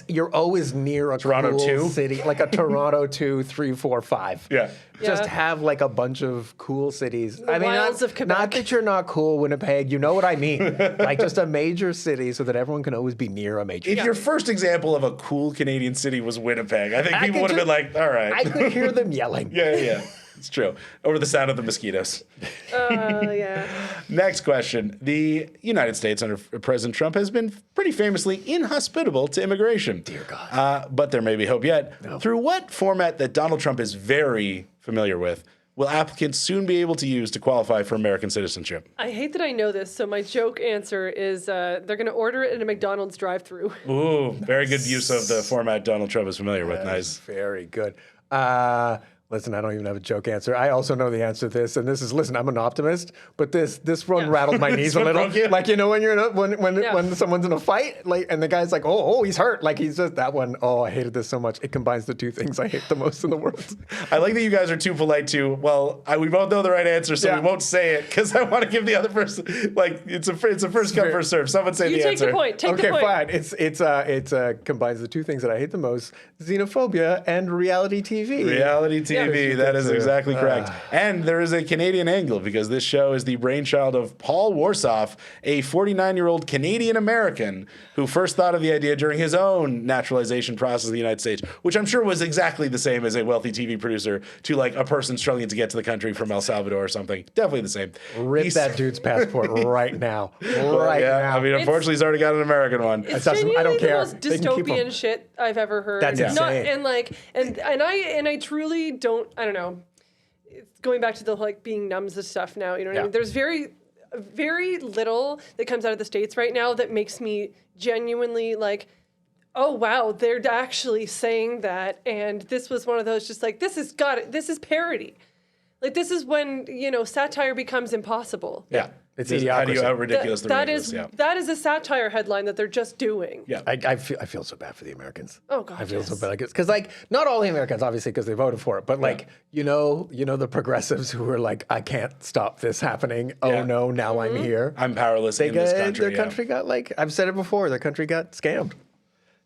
You're always near a Toronto cool 2? city, like a Toronto 2, 3, 4, 5. Yeah. Just Yeah. have a bunch of cool cities. I mean, wilds of Quebec. not that you're not cool, Winnipeg. You know what I mean? Just a major city so that everyone can always be near a major. If your first example of a cool Canadian city was Winnipeg, I think people would have been like, all right. I could hear them yelling. Yeah. It's true. Over the sound of the mosquitoes. Yeah. Next question. The United States under President Trump has been pretty famously inhospitable to immigration. Dear God. But there may be hope yet. No. Through what format that Donald Trump is very familiar with will applicants soon be able to use to qualify for American citizenship? I hate that I know this, so my joke answer is they're going to order it in a McDonald's drive-thru. Ooh, very good use of the format Donald Trump is familiar with. Nice. Very good. Listen, I don't even have a joke answer. I also know the answer to this, and this is, listen, I'm an optimist, but this one rattled my knees a little. Like, you know, when you're in a, when someone's in a fight, like, and the guy's like, oh, he's hurt. Like, he's just that one. Oh, I hated this so much. It combines the two things I hate the most in the world. I like that you guys are too polite to. Well, we both know the right answer, so we won't say it because I want to give the other person like it's a first come first serve. Someone say the answer. You take the point. Take the point. Okay, fine. It combines the two things that I hate the most: xenophobia and reality TV. Reality TV. That is exactly correct. And there is a Canadian angle because this show is the brainchild of Paul Warsoff, a 49-year-old Canadian American who first thought of the idea during his own naturalization process in the United States, which I'm sure was exactly the same as a wealthy TV producer to like a person struggling to get to the country from El Salvador or something. Definitely the same. Rip that dude's passport right now. Right now. I mean, unfortunately, he's already got an American one. It's I don't care. the most dystopian shit I've ever heard. That's insane. And I truly don't. I don't know. It's going back to the like being numbs of stuff now. You know what I mean? There's very little that comes out of the States right now that makes me genuinely like, oh wow, they're actually saying that. And this was one of those just like, this is parody. Like this is when, you know, satire becomes impossible. Yeah. It's how do you out ridiculous that is a satire headline that they're just doing. Yeah. I feel so bad for the Americans. Oh God, I feel so bad because like not all the Americans obviously because they voted for it, but like you know the progressives who were like I can't stop this happening. Oh no, now I'm here. I'm powerless in this country. Their country got like I've said it before. Their country got scammed.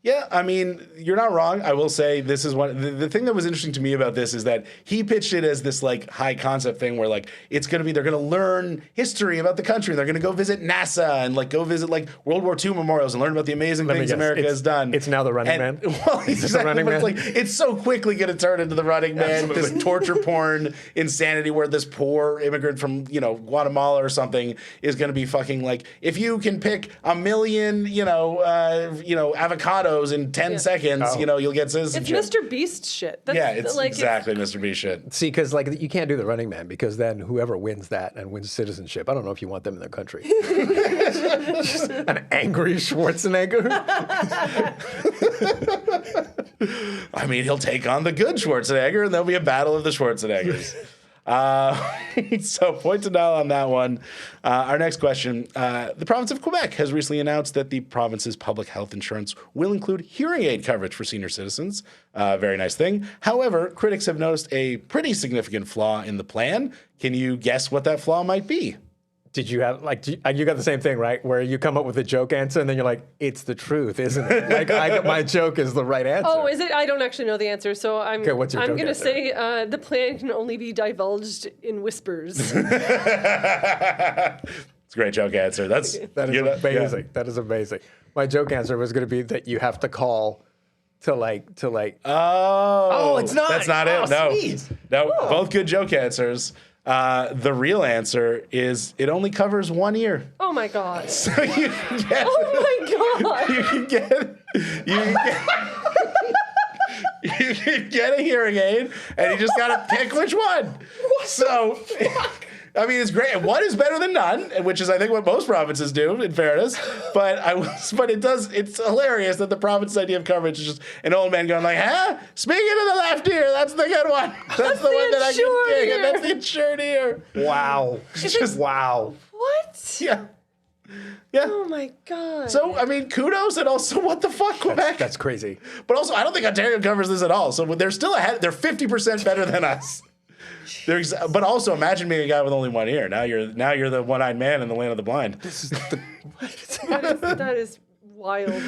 Yeah, I mean, you're not wrong. I will say this is one. The thing that was interesting to me about this is that he pitched it as this like high concept thing where like it's going to be they're going to learn history about the country. They're going to go visit NASA and like go visit like World War II memorials and learn about the amazing things America has done. It's now the Running Man. Well, exactly. Running Man? It's like it's so quickly going to turn into the Running Man. This torture porn insanity where this poor immigrant from Guatemala or something is going to be fucking like if you can pick a million avocados in 10 seconds, you'll get citizenship. It's Mr. Beast shit. It's like, exactly Mr. Beast shit. See, because like you can't do the Running Man because then whoever wins that and wins citizenship, I don't know if you want them in their country. Just an angry Schwarzenegger. I mean, he'll take on the good Schwarzenegger, and there'll be a battle of the Schwarzeneggers. So point to Nile on that one. Our next question. The province of Quebec has recently announced that the province's public health insurance will include hearing aid coverage for senior citizens. Very nice thing. However, critics have noticed a pretty significant flaw in the plan. Can you guess what that flaw might be? Did you have you got the same thing, right? Where you come up with a joke answer and then you're like, it's the truth, isn't it? Like my joke is the right answer. Oh, is it? I don't actually know the answer, so I'm what's your joke going to answer? say the plan can only be divulged in whispers. It's a great joke answer. That is amazing. Yeah. That is amazing. My joke answer was going to be that you have to call to like. Oh, it's not. That's not it. No, sweet. No, both good joke answers. The real answer is it only covers 1 ear. Oh my God. So you can get. Oh my God. You can get a hearing aid, and you just gotta pick which one. So. I mean, it's great. One is better than none, which is, I think, what most provinces do, in fairness. But it's hilarious that the province's idea of coverage is just an old man going like, huh? Speaking of the left ear, that's the good one. That's the one that I can pick, and that's the insured ear. Wow. Wow. What? Yeah. Oh my God. So, I mean, kudos, and also, what the fuck, Quebec? That's crazy. But also, I don't think Ontario covers this at all. So they're still ahead. They're 50% better than us. But also, imagine being a guy with only 1 ear. Now you're the one-eyed man in the land of the blind. This is the that is wild.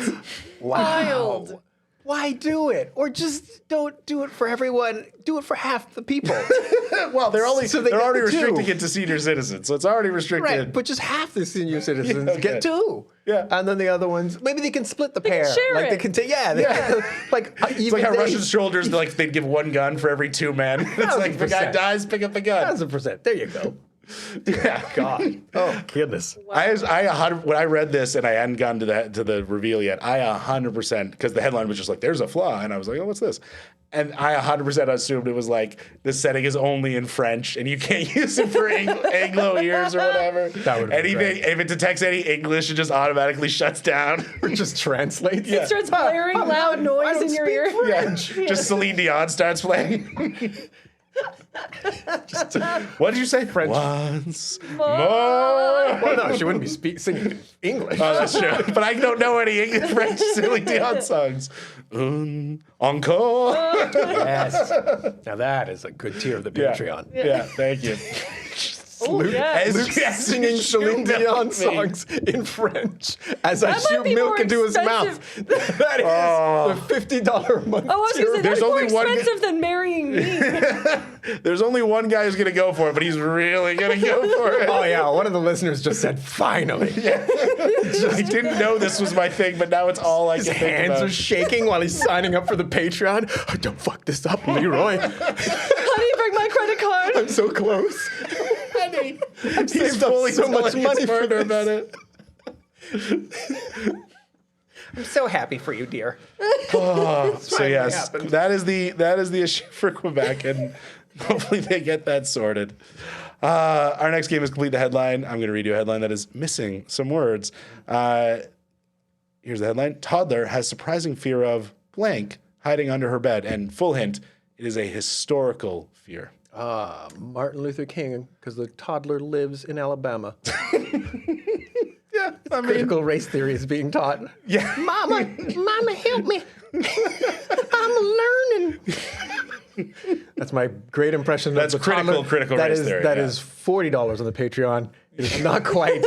Wow. Wild. Why do it? Or just don't do it for everyone. Do it for half the people. Well, they're already restricting two. it to senior citizens, so it's already restricted. Right, but just half the senior citizens get two. Yeah. And then the other ones, maybe they can split the pair. share like it. They can take, It's like how Russian soldiers, they'd give one gun for every two men. It's like if a guy 1,000%. dies, pick up the gun. 1,000%. There you go. Yeah. God. Oh, goodness. When I read this and I hadn't gotten to the reveal yet, I 100%, because the headline was just like, there's a flaw. And I was like, oh, what's this? And I 100% assumed it was like, the setting is only in French and you can't use it for Anglo ears or whatever. That would be great. If it detects any English, it just automatically shuts down. Or just translates. It starts blaring loud noise in your ear. Yeah, just Celine Dion starts playing. What did you say? French. Once more. Well, no, she wouldn't be singing English. Oh, that's true. But I don't know any English French Celine Dion songs. Encore. Yes. Now that is a good tier of the Patreon. Yeah, thank you. Oh, yes. Luke Singing Celine Dion songs in French as I shoot milk into his mouth. That is a $50 a month Oh, I was tier. going to say, that's There's more only one expensive than marrying me. There's only one guy who's going to go for it, but he's really going to go for it. Oh, yeah. One of the listeners just said, finally. I didn't know this was my thing, but now it's all I His can think hands about. are shaking while he's signing up for the Patreon. Oh, don't fuck this up, Leroy. Honey, bring my credit card. I'm so close. I've He's saved up fully so much telling money his for partner this. about it. I'm so happy for you, dear. So yes, happened. that is the issue for Quebec, and hopefully they get that sorted. Our next game is Complete the Headline. I'm going to read you a headline that is missing some words. Here's the headline. Toddler has surprising fear of blank hiding under her bed. And full hint, it is a historical fear. Martin Luther King, because the toddler lives in Alabama. Yeah, I mean, Critical race theory is being taught. yeah. Mama, help me. I'm learning. That's my great impression. That's of the critical toddler. race theory, That yeah. is $40 on the Patreon. It is not quite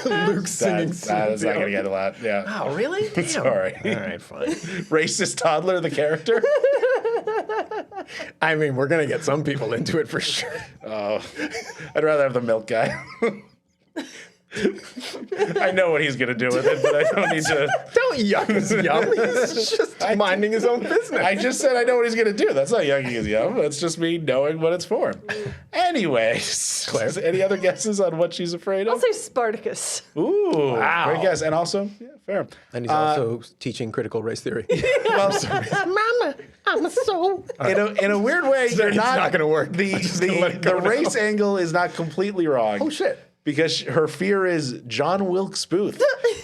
Luke singing. That's not going to get a lot. Yeah. Oh, really? Damn. Sorry. All right, fine. Racist toddler, the character. I mean, we're going to get some people into it for sure. Oh, I'd rather have the milk guy. I know what he's going to do with it, but I don't need to. Don't yuck his yum. He's just minding his own business. I just said I know what he's going to do. That's not yucking his yum. That's just me knowing what it's for. Anyways, Claire. any other guesses on what she's afraid I'll of? say Spartacus. Ooh, Wow. great guess. And also, yeah, fair. And he's also teaching critical race theory. Well, Mama, I'm so... in a weird way, you're It's not gonna work. The I'm just gonna let it go the race now. angle is not completely wrong. Oh, shit. Because her fear is John Wilkes Booth,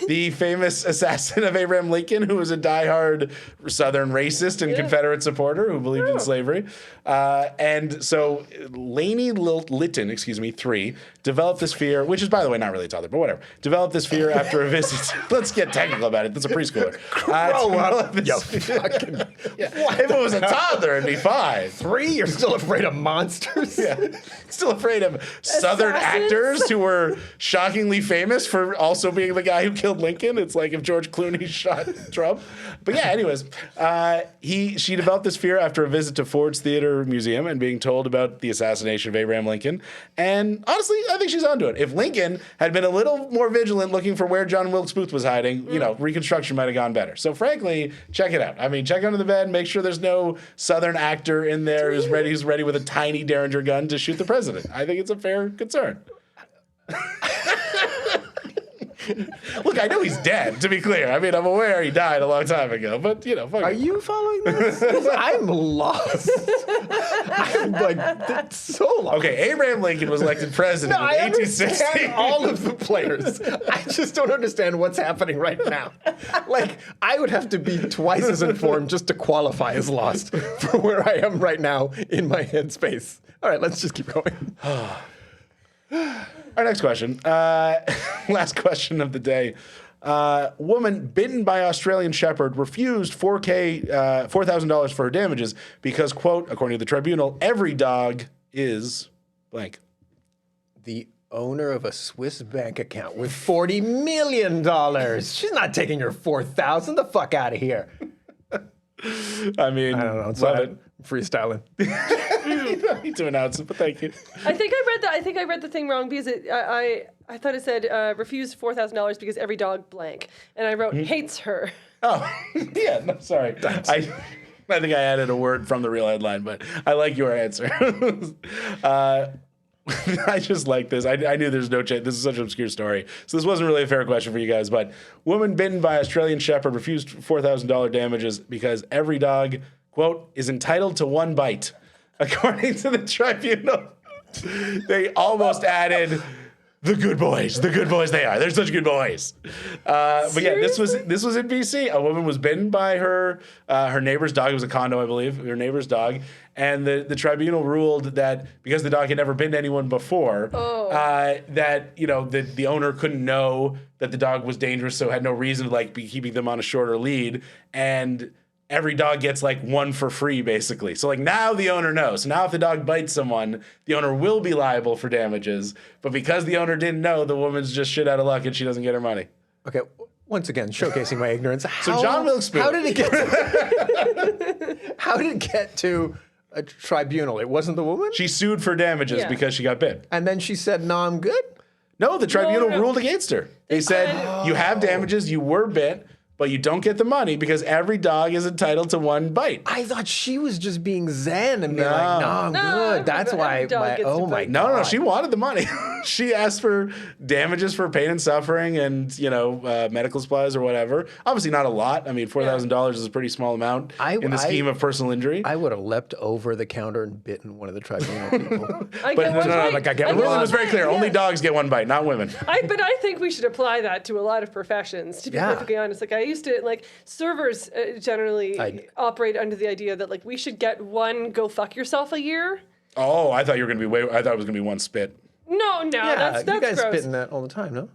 the famous assassin of Abraham Lincoln, who was a diehard Southern racist and Confederate supporter who believed in slavery. And so Lainey Litton, 3, developed this fear, which is, by the way, not really a toddler, but whatever. Developed this fear after a visit. Let's get technical about it. That's a preschooler. Grow up, you fucking... If it was a toddler, it'd be fine. 3? You're still afraid of monsters? Yeah. Still afraid of Southern Assassins? actors who were shockingly famous for also being the guy who killed Lincoln. It's like if George Clooney shot Trump. But yeah, anyways, she developed this fear after a visit to Ford's Theater Museum and being told about the assassination of Abraham Lincoln. And honestly, I think she's onto it. If Lincoln had been a little more vigilant looking for where John Wilkes Booth was hiding, Reconstruction might have gone better. So frankly, check it out. I mean, check under the bed, make sure there's no Southern actor in there who's ready with a tiny Derringer gun to shoot the president. I think it's a fair concern. Look, I know he's dead, to be clear. I mean, I'm aware he died a long time ago, but, fuck Are it. you following this? 'Cause I'm lost. I'm like, that's so lost. Okay, Abraham Lincoln was elected president No, in I 1860. understand all of the players. I just don't understand what's happening right now. Like, I would have to be twice as informed just to qualify as lost for where I am right now in my headspace. All right, let's just keep going. Our next question. Last question of the day. Woman bitten by Australian shepherd refused $4,000 for her damages because, quote, according to the tribunal, every dog is blank. The owner of a Swiss bank account with $40 million. She's not taking your $4,000. The fuck out of here. I mean, I don't know. It's love not it. freestyling. You don't need to announce it, but thank you. I think I read the thing wrong because I thought it said refused $4,000 because every dog blank, and I wrote hates her. Oh, yeah, no, sorry. I think I added a word from the real headline, but I like your answer. I just like this. I knew there's no chance. This is such an obscure story. So this wasn't really a fair question for you guys, but woman bitten by Australian shepherd refused $4,000 damages because every dog, quote, is entitled to one bite. According to the tribunal, they almost added The good boys they are. They're such good boys. But yeah, this was in BC. A woman was bitten by her neighbor's dog. It was a condo, I believe, her neighbor's dog. And the tribunal ruled that because the dog had never bitten anyone before, that, you know, the owner couldn't know that the dog was dangerous, so had no reason to like be keeping them on a shorter lead. And every dog gets like one for free, basically. So like now the owner knows. So now if the dog bites someone, the owner will be liable for damages. But because the owner didn't know, the woman's just shit out of luck and she doesn't get her money. Okay, once again, showcasing my ignorance. So John Wilkes how did it get to a tribunal? It wasn't the woman? She sued for damages because she got bit. And then she said, no, I'm good? No, the tribunal ruled against her. They said, you have damages, you were bit, but you don't get the money because every dog is entitled to one bite. I thought she was just being zen and being like, no, I'm good. That's why. No, she wanted the money. She asked for damages for pain and suffering and, you know, medical supplies or whatever. Obviously not a lot. I mean, $4,000 is a pretty small amount in the scheme of personal injury. I would have leapt over the counter and bitten one of the tribunal people. The ruling was very clear. Only dogs get one bite, not women. But I think we should apply that to a lot of professions, to be perfectly honest. Like, I used to, like, servers generally operate under the idea that, like, we should get one go fuck yourself a year. Oh, I thought you were going to be I thought it was going to be one spit. No, that's you guys gross. spit in that all the time, no?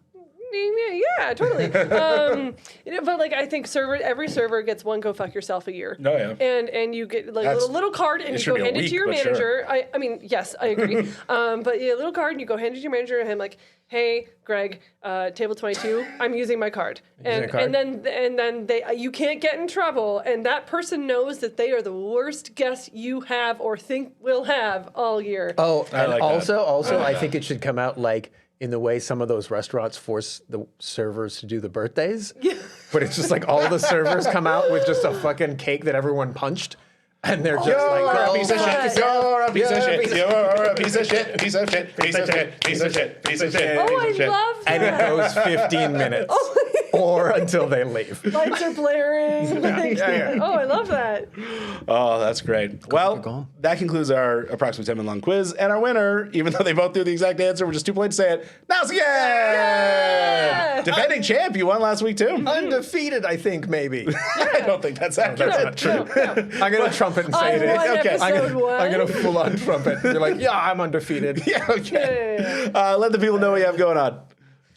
Yeah, totally. But like, I think every server gets one go fuck yourself a year. Oh, yeah. And you get like a little card and you go hand it to your manager. Sure. I mean, yes, I agree. But yeah, a little card and you go hand it to your manager and I'm like, hey, Greg, table 22, I'm using my card. And then you can't get in trouble, and that person knows that they are the worst guest you have or think will have all year. Oh, and also, I think it should come out like in the way some of those restaurants force the servers to do the birthdays. Yeah. But it's just like all the servers come out with just a fucking cake that everyone punched. And they're just like, a piece of shit. You're a piece of shit. You're a piece of shit. Piece of shit. Piece of shit. Piece of shit. Piece of shit. Oh, I love that. And it goes 15 minutes. Or until they leave. Lights are blaring. Oh, I love that. Oh, that's great. Well, that concludes our approximately 10-minute long quiz. And our winner, even though they both knew the exact answer, we're just too polite to say it, now Seguin! Yeah! Defending champ, you won last week too. Undefeated, I think, maybe. I don't think that's accurate. That's not true. No. I'm going to trumpet and say it is. Okay. I'm going to full on trumpet. You're like, yeah, I'm undefeated. Yeah, okay. Let the people know what you have going on.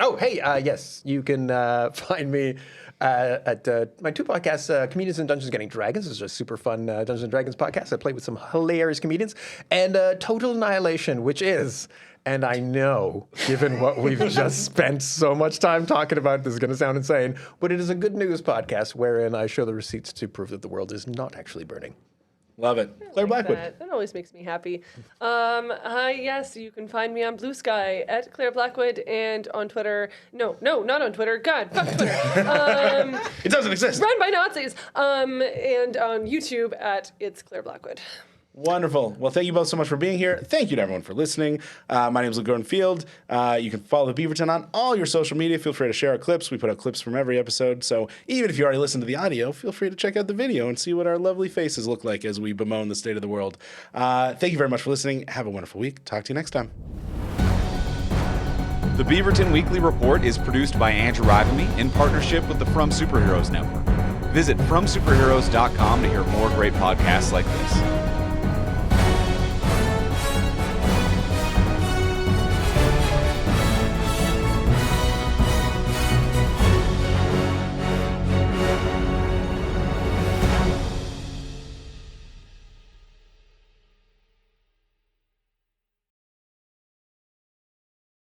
Oh, hey, yes, you can find me at my two podcasts, Comedians and Dungeons Getting Dragons. This is a super fun Dungeons & Dragons podcast. I play with some hilarious comedians. And Total Annihilation, which is, and I know, given what we've just spent so much time talking about, this is going to sound insane, but it is a good news podcast wherein I show the receipts to prove that the world is not actually burning. Love it. Clare Blackwood. That always makes me happy. Yes, you can find me on Blue Sky at Clare Blackwood and on Twitter. No, not on Twitter. God, fuck Twitter. It doesn't exist. Run by Nazis. And on YouTube at It's Clare Blackwood. Wonderful. Well, thank you both so much for being here. Thank you to everyone for listening. My name is Luke Field. You can follow the Beaverton on all your social media. Feel free to share our clips. We put out clips from every episode. So even if you already listened to the audio, feel free to check out the video and see what our lovely faces look like as we bemoan the state of the world. Thank you very much for listening. Have a wonderful week. Talk to you next time. The Beaverton Weekly Report is produced by Andrew Rivamy in partnership with the From Superheroes Network. Visit FromSuperheroes.com to hear more great podcasts like this.